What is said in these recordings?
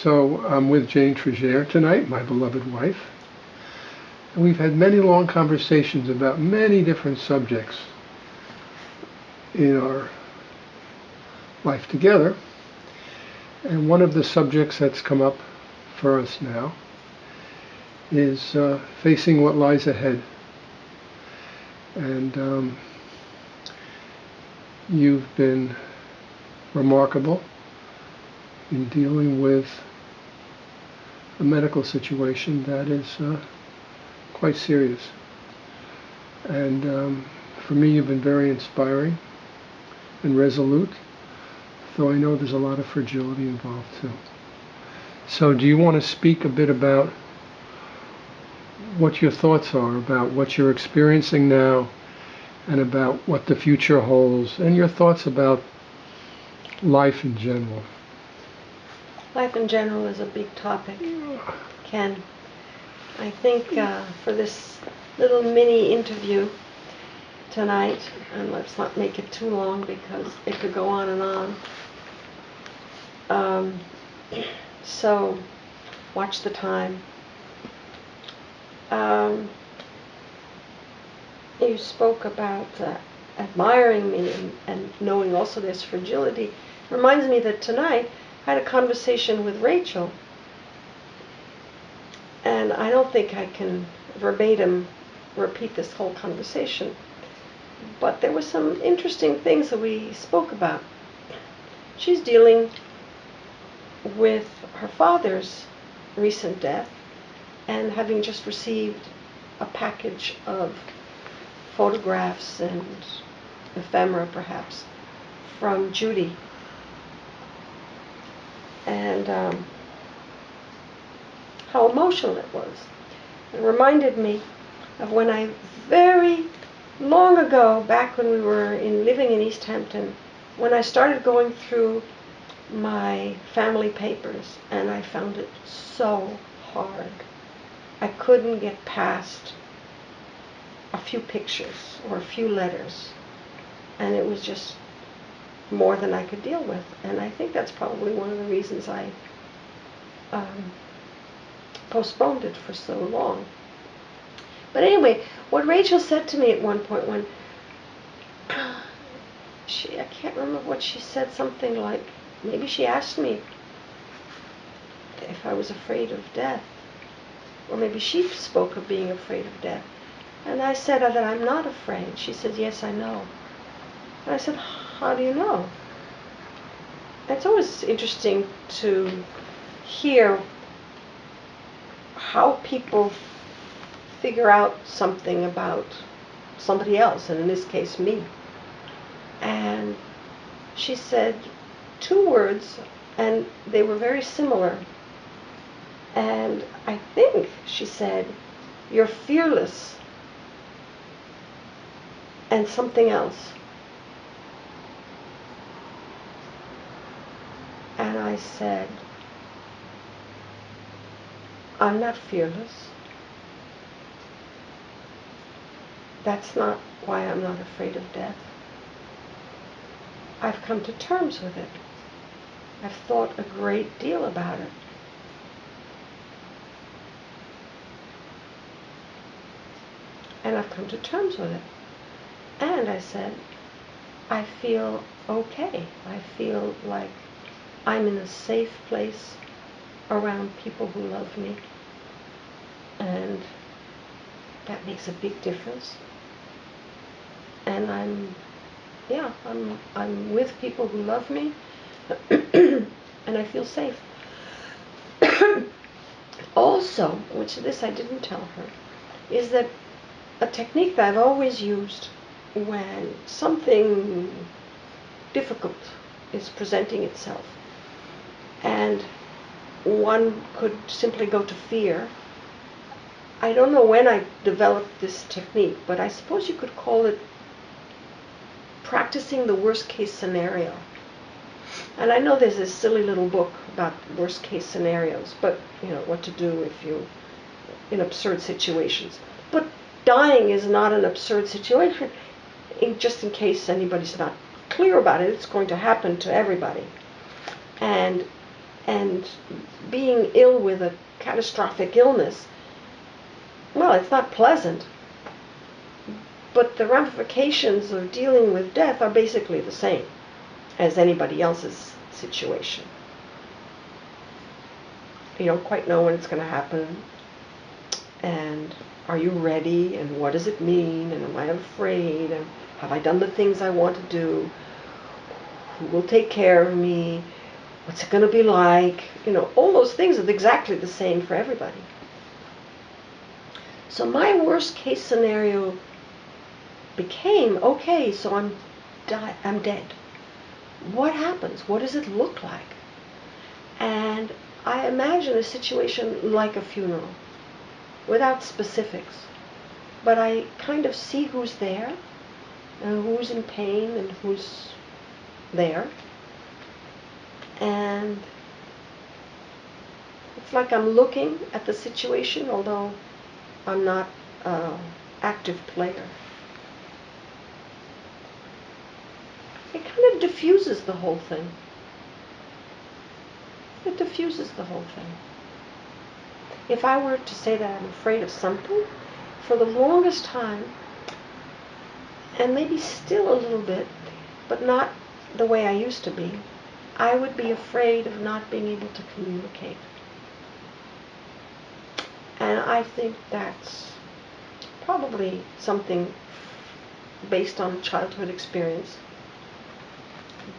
So I'm with Jane Trigere tonight, my beloved wife, and we've had many long conversations about many different subjects in our life together. And one of the subjects that's come up for us now is facing what lies ahead. And you've been remarkable in dealing with a medical situation that is quite serious. And for me, you've been very inspiring and resolute, though I know there's a lot of fragility involved too. So do you want to speak a bit about what your thoughts are about what you're experiencing now and about what the future holds, and your thoughts about life in general? Life in general is a big topic, Ken. I think for this little mini interview tonight, and let's not make it too long because it could go on and on. So watch the time. You spoke about admiring me and knowing also there's fragility. Reminds me that tonight I had a conversation with Rachel, and I don't think I can verbatim repeat this whole conversation, but there were some interesting things that we spoke about. She's dealing with her father's recent death and having just received a package of photographs and ephemera, perhaps, from Judy. And how emotional it was. It reminded me of when I very long ago, back when we were living in East Hampton, when I started going through my family papers, and I found it so hard. I couldn't get past a few pictures or a few letters, and it was just more than I could deal with. And I think that's probably one of the reasons I postponed it for so long. But anyway, what Rachel said to me at one point when I can't remember what she said, something like, maybe she asked me if I was afraid of death, or maybe she spoke of being afraid of death. And I said that I'm not afraid. She said, yes, I know. And I said, how do you know? It's always interesting to hear how people figure out something about somebody else, and in this case, me. And she said two words, and they were very similar. And I think she said, you're fearless, and something else. And I said, I'm not fearless. That's not why I'm not afraid of death. I've come to terms with it. I've thought a great deal about it. And I've come to terms with it. And I said, I feel okay. I feel like I'm in a safe place around people who love me. And that makes a big difference. And I'm with people who love me, and I feel safe. Also, which this I didn't tell her, is that a technique that I've always used when something difficult is presenting itself, and one could simply go to fear. I don't know when I developed this technique, but I suppose you could call it practicing the worst case scenario. And I know there's this silly little book about worst case scenarios, but what to do if you in absurd situations. But dying is not an absurd situation. Just in case anybody's not clear about it, it's going to happen to everybody. And and being ill with a catastrophic illness, well, it's not pleasant, but the ramifications of dealing with death are basically the same as anybody else's situation. You don't quite know when it's going to happen, and are you ready, and what does it mean, and am I afraid, and have I done the things I want to do, who will take care of me, what's it going to be like, all those things are exactly the same for everybody. So my worst case scenario became, okay, so I'm dead. What happens? What does it look like? And I imagine a situation like a funeral, without specifics. But I kind of see who's there, and who's in pain, and who's there. And it's like I'm looking at the situation, although I'm not an active player. It kind of diffuses the whole thing. It diffuses the whole thing. If I were to say that I'm afraid of something, for the longest time, and maybe still a little bit, but not the way I used to be, I would be afraid of not being able to communicate. And I think that's probably something based on childhood experience.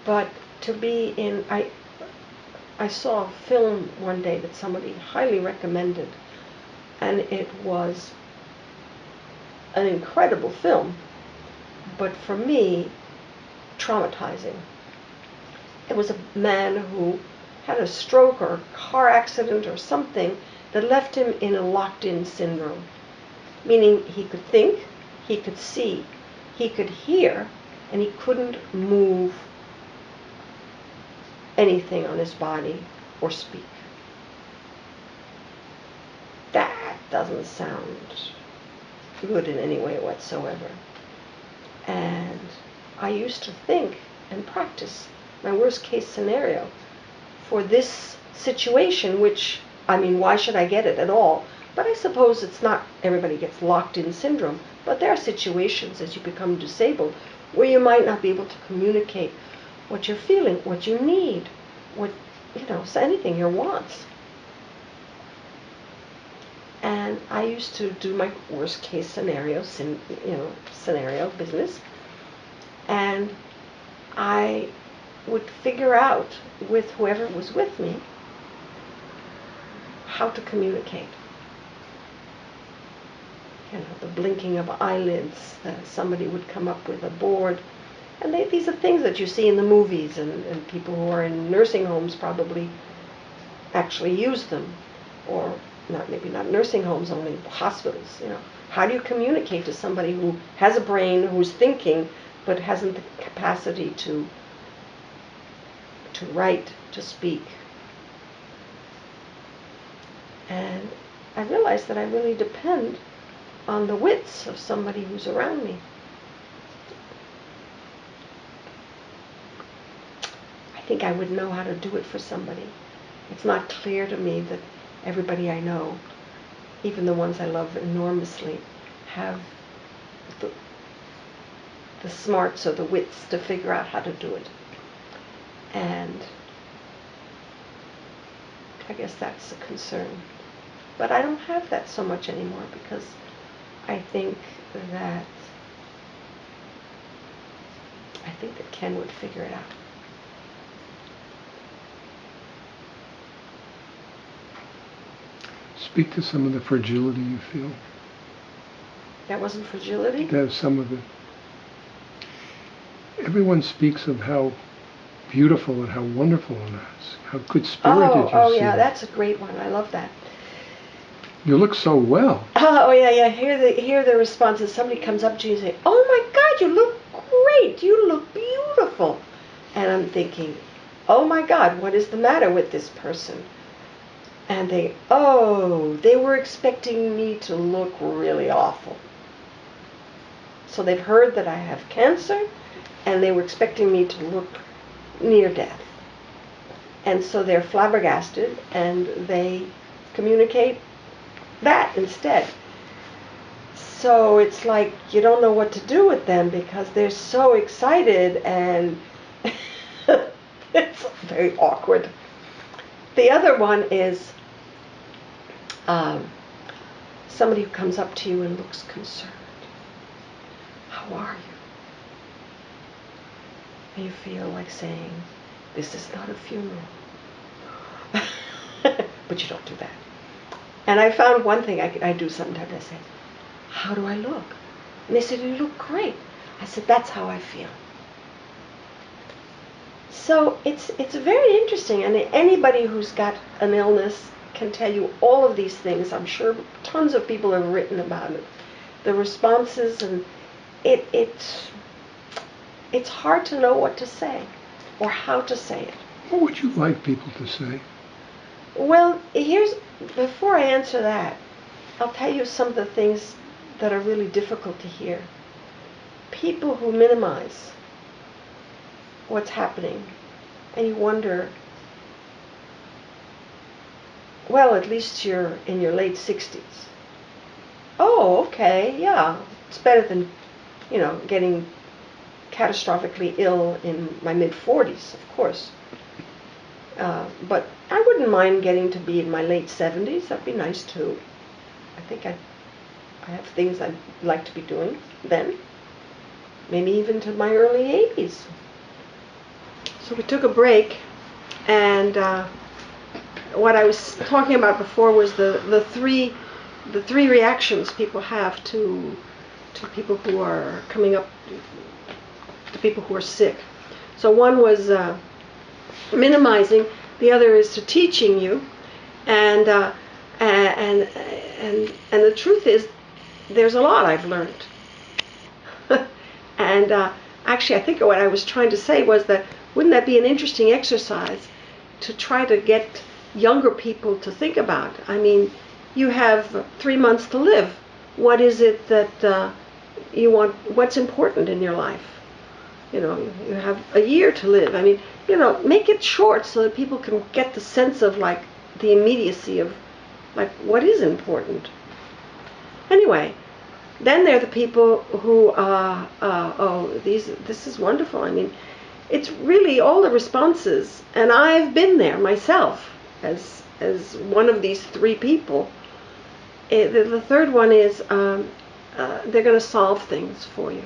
But to be in, I saw a film one day that somebody highly recommended, and it was an incredible film, but for me, traumatizing. It was a man who had a stroke or a car accident or something that left him in a locked-in syndrome, meaning he could think, he could see, he could hear, and he couldn't move anything on his body or speak. That doesn't sound good in any way whatsoever. And I used to think and practice my worst case scenario for this situation, which, why should I get it at all? But I suppose it's not everybody gets locked in syndrome, but there are situations as you become disabled where you might not be able to communicate what you're feeling, what you need, so anything, your wants. And I used to do my worst case scenario business, and I would figure out with whoever was with me how to communicate. The blinking of eyelids, somebody would come up with a board. And these are things that you see in the movies, and people who are in nursing homes probably actually use them. Or maybe not nursing homes, only hospitals. How do you communicate to somebody who has a brain, who's thinking, but hasn't the capacity to write, to speak? And I realized that I really depend on the wits of somebody who's around me. I think I would know how to do it for somebody. It's not clear to me that everybody I know, even the ones I love enormously, have the smarts or the wits to figure out how to do it. And I guess that's a concern. But I don't have that so much anymore, because I think that Ken would figure it out. Speak to some of the fragility you feel. That wasn't fragility? There's some of it. Everyone speaks of how beautiful and how wonderful it is, how good-spirited you seem. Oh, yeah, that's a great one. I love that. You look so well. Oh, yeah. Hear the responses. Somebody comes up to you and say, "Oh my God, you look great. You look beautiful." And I'm thinking, "Oh my God, what is the matter with this person?" And they were expecting me to look really awful. So they've heard that I have cancer, and they were expecting me to look near death. And so they're flabbergasted and they communicate that instead. So it's like you don't know what to do with them because they're so excited and it's very awkward. The other one is somebody who comes up to you and looks concerned. How are you? And you feel like saying, this is not a funeral. But you don't do that. And I found one thing I do sometimes. I say, how do I look? And they said, you look great. I said, that's how I feel. So it's very interesting. And anybody who's got an illness can tell you all of these things. I'm sure tons of people have written about it. The responses, and it's hard to know what to say or how to say it. What would you like people to say? Well, before I answer that, I'll tell you some of the things that are really difficult to hear. People who minimize what's happening, and you wonder, well, at least you're in your late 60s. Oh, okay, yeah. It's better than, getting catastrophically ill in my mid-40s, of course. But I wouldn't mind getting to be in my late 70s. That'd be nice, too. I think I have things I'd like to be doing then. Maybe even to my early 80s. So we took a break, and what I was talking about before was the three reactions people have to people who are coming up, to people who are sick. So one was minimizing, the other is to teaching you, and the truth is, there's a lot I've learned. And actually, I think what I was trying to say was that wouldn't that be an interesting exercise to try to get younger people to think about? I mean, you have 3 months to live. What is it that you want? What's important in your life? You have a year to live. I mean, make it short so that people can get the sense of like the immediacy of like what is important. Anyway, then there are the people who this is wonderful. I mean, it's really all the responses, and I've been there myself as one of these three people. The third one is they're going to solve things for you.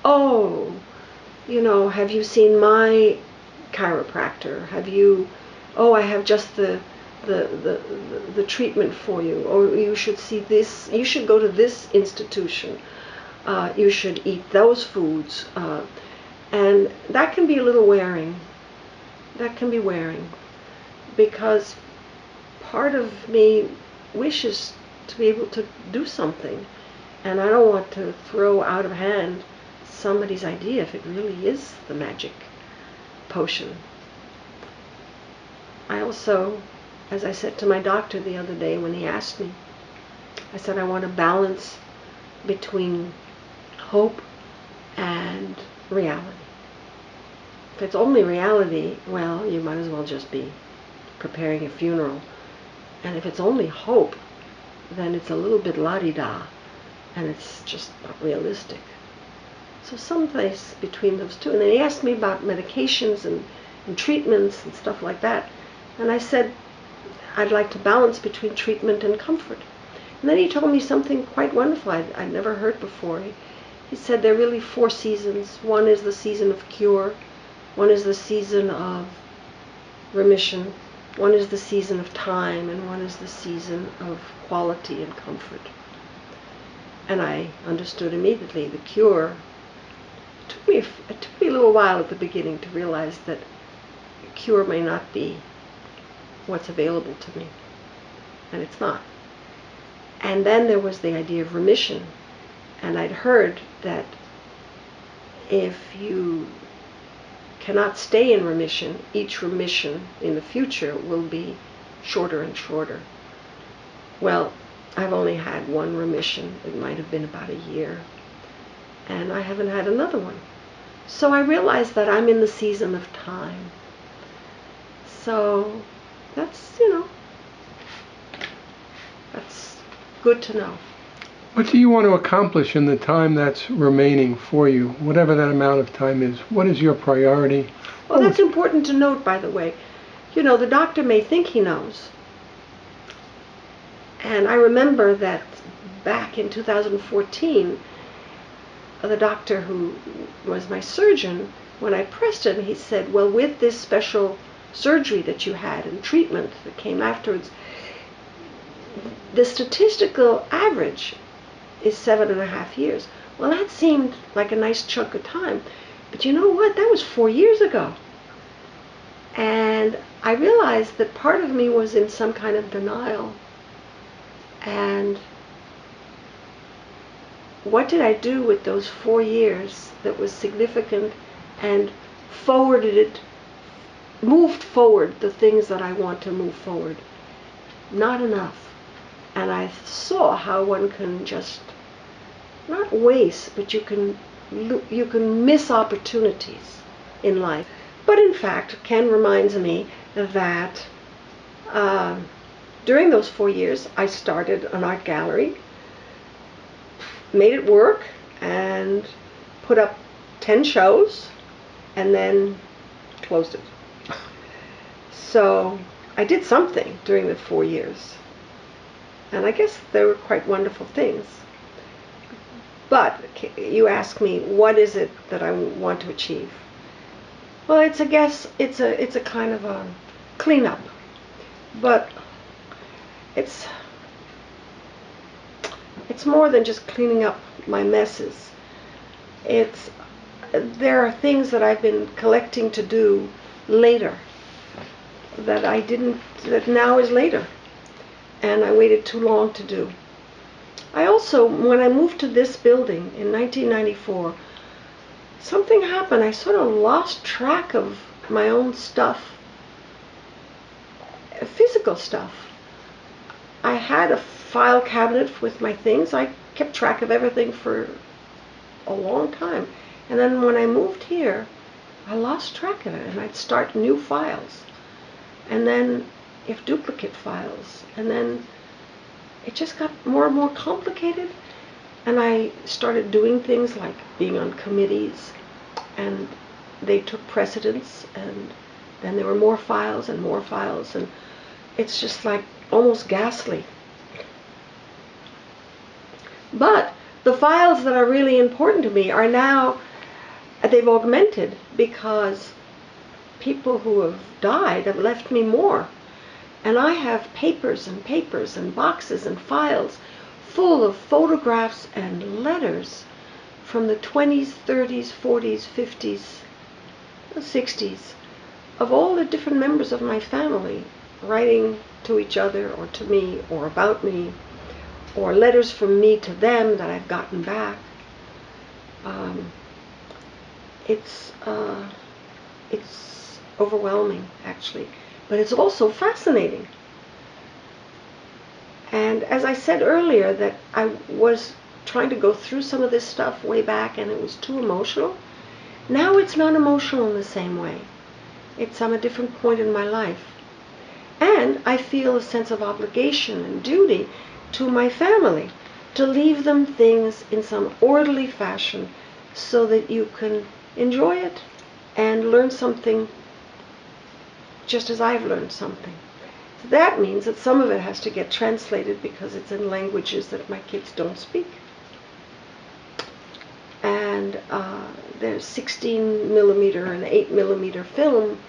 Oh, have you seen my chiropractor? I have just the treatment for you, or you should see this, you should go to this institution, you should eat those foods, and that can be a little wearing. That can be wearing, because part of me wishes to be able to do something, and I don't want to throw out of hand somebody's idea if it really is the magic potion. I also, as I said to my doctor the other day when he asked me, I said I want a balance between hope and reality. If it's only reality, well, you might as well just be preparing a funeral. And if it's only hope, then it's a little bit la-di-da, and it's just not realistic. So someplace between those two. And then he asked me about medications and treatments and stuff like that. And I said, I'd like to balance between treatment and comfort. And then he told me something quite wonderful I'd never heard before. He said there are really 4 seasons. One is the season of cure. One is the season of remission. One is the season of time. And one is the season of quality and comfort. And I understood immediately the cure. It took me a little while at the beginning to realize that cure may not be what's available to me, and it's not. And then there was the idea of remission, and I'd heard that if you cannot stay in remission, each remission in the future will be shorter and shorter. Well, I've only had one remission. It might have been about a year, and I haven't had another one. So I realized that I'm in the season of time. So that's good to know. What do you want to accomplish in the time that's remaining for you, whatever that amount of time is? What is your priority? Well, that's important to note, by the way. The doctor may think he knows. And I remember that back in 2014, the doctor who was my surgeon, when I pressed him, he said, well, with this special surgery that you had and treatment that came afterwards, the statistical average is 7.5 years. Well, that seemed like a nice chunk of time. But you know what? That was 4 years ago. And I realized that part of me was in some kind of denial. And what did I do with those 4 years that was significant and moved forward the things that I want to move forward? Not enough. And I saw how one can just not waste, but you can miss opportunities in life. But in fact, Ken reminds me that during those 4 years, I started an art gallery, made it work, and put up 10 shows, and then closed it. So I did something during the 4 years. And I guess they were quite wonderful things. But you ask me, what is it that I want to achieve? Well, it's a kind of a cleanup, but it's more than just cleaning up my messes. There are things that I've been collecting to do later that now is later, and I waited too long to do. I also, when I moved to this building in 1994, something happened. I sort of lost track of my own stuff, physical stuff. I had a file cabinet with my things. I kept track of everything for a long time. And then when I moved here, I lost track of it, and I'd start new files. And then if duplicate files, and then it just got more and more complicated, and I started doing things like being on committees, and they took precedence, and then there were more files, and it's just like almost ghastly. But the files that are really important to me are now, they've augmented because people who have died have left me more. And I have papers and papers and boxes and files full of photographs and letters from the 20s, 30s, 40s, 50s, 60s of all the different members of my family writing to each other or to me or about me, or letters from me to them that I've gotten back. It's overwhelming, actually. But it's also fascinating. And as I said earlier, that I was trying to go through some of this stuff way back and it was too emotional. Now it's not emotional in the same way. I'm a different point in my life. And I feel a sense of obligation and duty to my family to leave them things in some orderly fashion so that you can enjoy it and learn something just as I've learned something. So that means that some of it has to get translated because it's in languages that my kids don't speak. And there's 16 millimeter and 8 millimeter film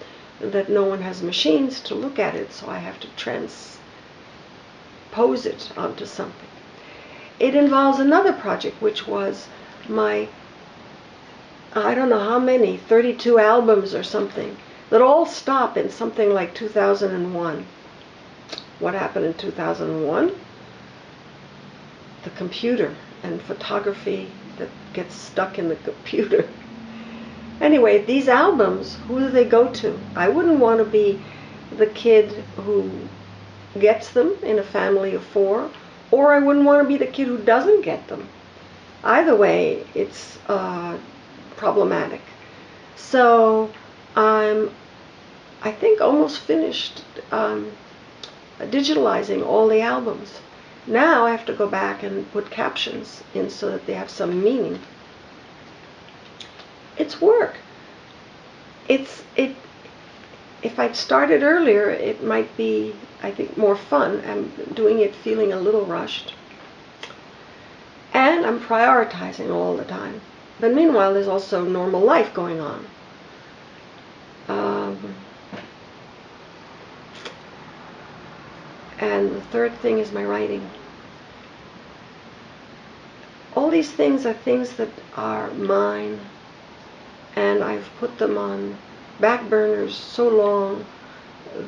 that no one has machines to look at it, so I have to transpose it onto something. It involves another project, which was my, I don't know how many, 32 albums or something, that all stop in something like 2001. What happened in 2001? The computer and photography that gets stuck in the computer. Anyway, these albums, who do they go to? I wouldn't want to be the kid who gets them in a family of 4, or I wouldn't want to be the kid who doesn't get them. Either way, it's problematic. So I'm I think, almost finished digitalizing all the albums. Now I have to go back and put captions in so that they have some meaning. It's work. If I'd started earlier, it might be, I think, more fun. I'm doing it feeling a little rushed. And I'm prioritizing all the time. But meanwhile, there's also normal life going on. And the third thing is my writing. All these things are things that are mine, and I've put them on back burners so long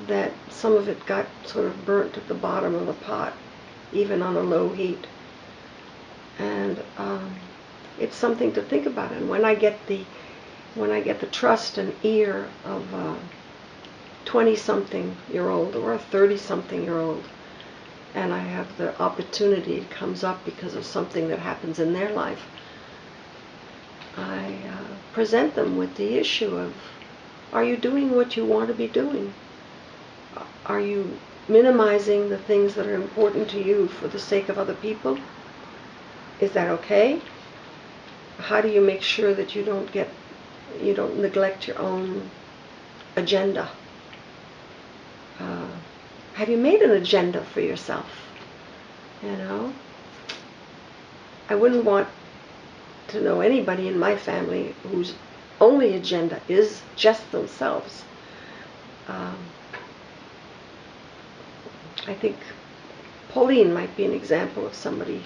that some of it got sort of burnt at the bottom of the pot, even on a low heat. And it's something to think about. And when I get the trust and ear of a 20-something-year-old or a 30-something-year-old, and I have the opportunity, it comes up because of something that happens in their life, I present them with the issue of, are you doing what you want to be doing? Are you minimizing the things that are important to you for the sake of other people? Is that okay? How do you make sure that you don't neglect your own agenda? Have you made an agenda for yourself? You know? I wouldn't want to know anybody in my family whose only agenda is just themselves. I think Pauline might be an example of somebody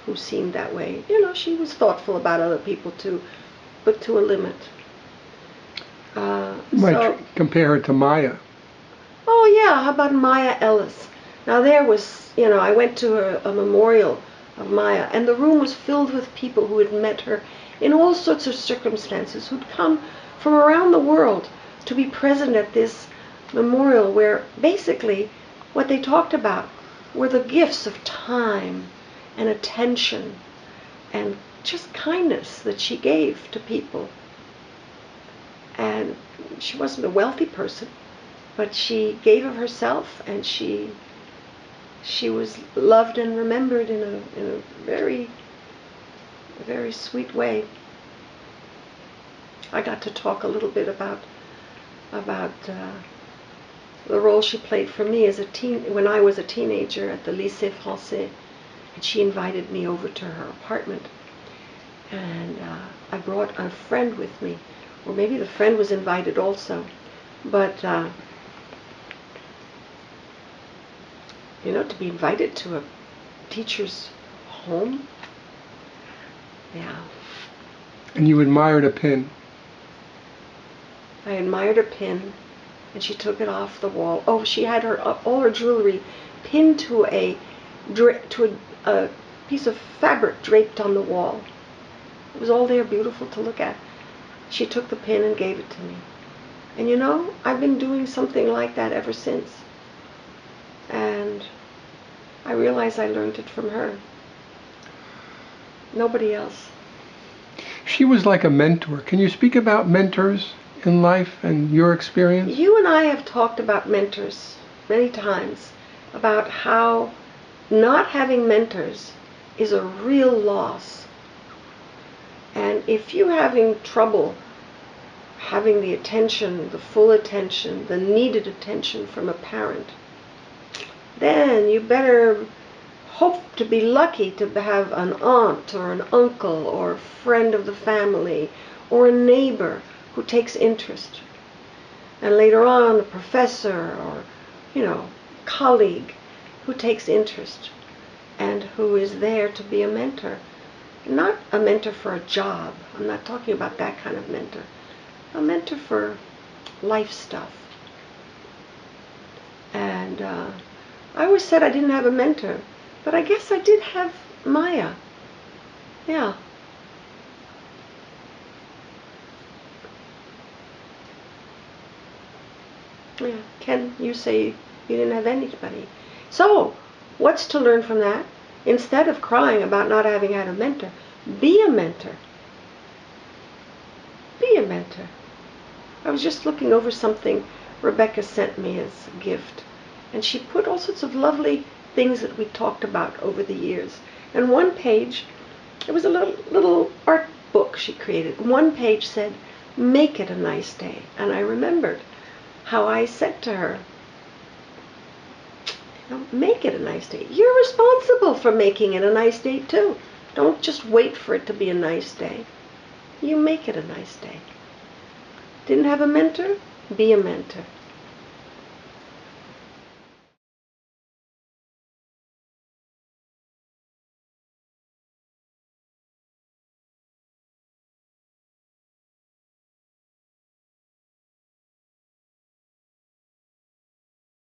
who seemed that way. You know, she was thoughtful about other people too, but to a limit. You might compare her to Maya. Oh yeah, how about Maya Ellis? Now there was, I went to a memorial of Maya, and the room was filled with people who had met her in all sorts of circumstances, who'd come from around the world to be present at this memorial, where basically what they talked about were the gifts of time and attention and just kindness that she gave to people. And she wasn't a wealthy person, but she gave of herself, and she was loved and remembered in a very, very sweet way. I got to talk a little bit about the role she played for me as when I was a teenager at the Lycée Français, and she invited me over to her apartment, and I brought a friend with me, or maybe the friend was invited also, but to be invited to a teacher's home, yeah. And you admired a pin. I admired her pin, and she took it off the wall. Oh, she had all her jewelry pinned to a piece of fabric draped on the wall. It was all there, beautiful to look at. She took the pin and gave it to me. And I've been doing something like that ever since. And I realize I learned it from her. Nobody else. She was like a mentor. Can you speak about mentors in life and your experience? You and I have talked about mentors many times, about how not having mentors is a real loss. And if you're having trouble having the attention, the full attention, the needed attention from a parent, then you better hope to be lucky to have an aunt or an uncle or a friend of the family or a neighbor who takes interest. And later on, a professor or, colleague who takes interest and who is there to be a mentor. Not a mentor for a job. I'm not talking about that kind of mentor. A mentor for life stuff. And I always said I didn't have a mentor, but I guess I did have Maya. Yeah. Yeah. Ken, you say you didn't have anybody. So, what's to learn from that? Instead of crying about not having had a mentor, be a mentor. Be a mentor. I was just looking over something Rebecca sent me as a gift. And she put all sorts of lovely things that we talked about over the years. And one page, it was a little art book she created. One page said, "Make it a nice day." And I remembered how I said to her, make it a nice day. You're responsible for making it a nice day too. Don't just wait for it to be a nice day. You make it a nice day. Didn't have a mentor? Be a mentor.